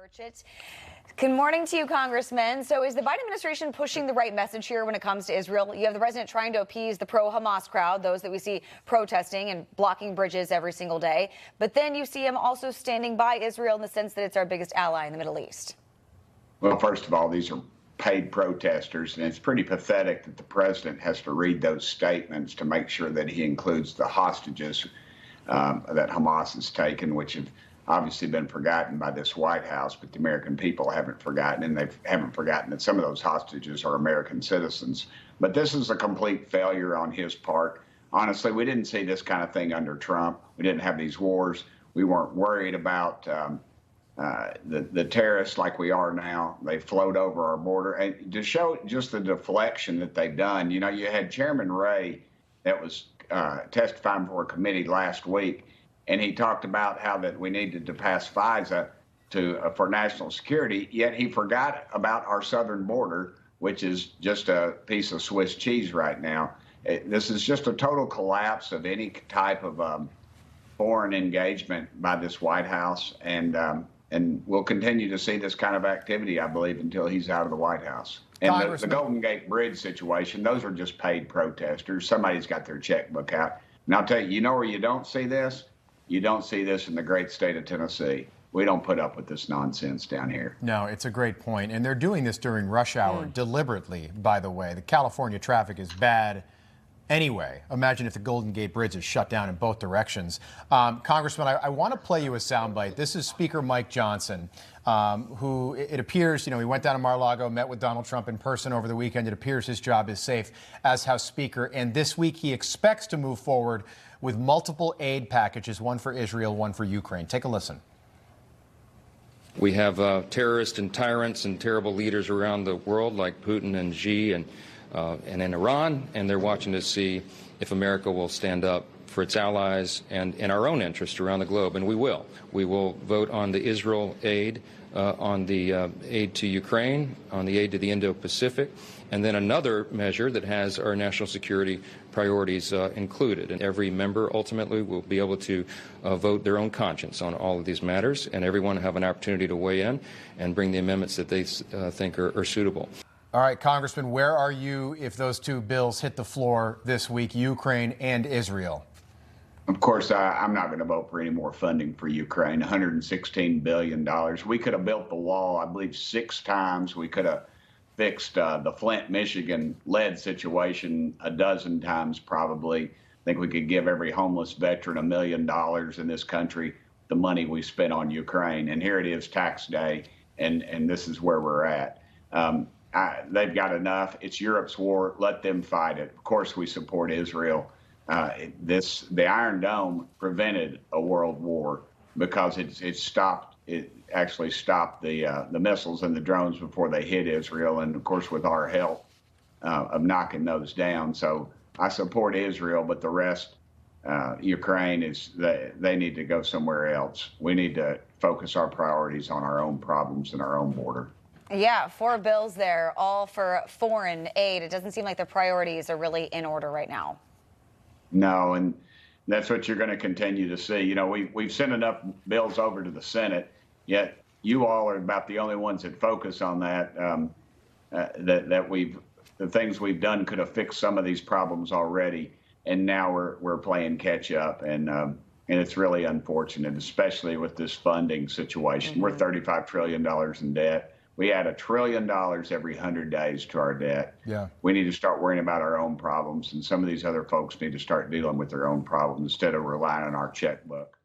Burchett. Good morning to you, Congressman. So is the Biden administration pushing the right message here when it comes to Israel? You have the president trying to appease the pro-Hamas crowd, those that we see protesting and blocking bridges every single day. But then you see him also standing by Israel in the sense that it's our biggest ally in the Middle East. Well, first of all, these are paid protesters, and it's pretty pathetic that the president has to read those statements to make sure that he includes the hostages that Hamas has taken, which have obviously been forgotten by this White House, but the American people haven't forgotten, and they haven't forgotten that some of those hostages are American citizens. But this is a complete failure on his part. Honestly, we didn't see this kind of thing under Trump. We didn't have these wars. We weren't worried about the terrorists like we are now. They float over our border. And to show just the deflection that they've done, you know, you had Chairman Ray that was testifying before a committee last week, and he talked about how that we needed to pass FISA for national security, yet he forgot about our southern border, which is just a piece of Swiss cheese right now. This is just a total collapse of any type of foreign engagement by this White House, and we'll continue to see this kind of activity, I believe, until he's out of the White House. And the Golden Gate Bridge situation, those are just paid protesters. Somebody's got their checkbook out. And I'll tell you, you know where you don't see this? You don't see this in the great state of Tennessee. We don't put up with this nonsense down here. No, it's a great point. And they're doing this during rush hour deliberately, by the way. The California traffic is bad anyway. Imagine if the Golden Gate Bridge is shut down in both directions. Congressman, I want to play you a soundbite. This is Speaker Mike Johnson, who it appears, you know, he went down to Mar-a-Lago, met with Donald Trump in person over the weekend. It appears his job is safe as House Speaker. And this week he expects to move forward with multiple aid packages, one for Israel, one for Ukraine. Take a listen. We have terrorists and tyrants and terrible leaders around the world like Putin and Xi and in Iran, and they're watching to see if America will stand up for its allies and in our own interest around the globe, and we will. We will vote on the Israel aid, on the aid to Ukraine, on the aid to the Indo-Pacific, and then another measure that has our national security priorities included. And every member ultimately will be able to vote their own conscience on all of these matters, and everyone will have an opportunity to weigh in and bring the amendments that they think are suitable. All right, Congressman, where are you if those two bills hit the floor this week, Ukraine and Israel? Of course, I'm not going to vote for any more funding for Ukraine, $116 billion. We could have built the wall, I believe, 6 times. We could have fixed the Flint, Michigan lead situation a dozen times probably. I think we could give every homeless veteran $1 million in this country, the money we spent on Ukraine. And here it is, tax day, and this is where we're at. They've got enough. It's Europe's war. Let them fight it. Of course, we support Israel. The Iron Dome prevented a world war because it actually stopped the missiles and the drones before they hit Israel, and of course with our help of knocking those down. So I support Israel, but the rest, Ukraine, they need to go somewhere else. We need to focus our priorities on our own problems and our own border. Yeah, 4 bills there, all for foreign aid. It doesn't seem like the priorities are really in order right now. No, and that's what you're going to continue to see. You know, we've sent enough bills over to the Senate, yet you all are about the only ones that focus on that. The things we've done could have fixed some of these problems already, and now we're playing catch up, and it's really unfortunate, especially with this funding situation. We're $35 trillion in debt. We add $1 trillion every 100 days to our debt. Yeah. We need to start worrying about our own problems, and some of these other folks need to start dealing with their own problems instead of relying on our checkbook.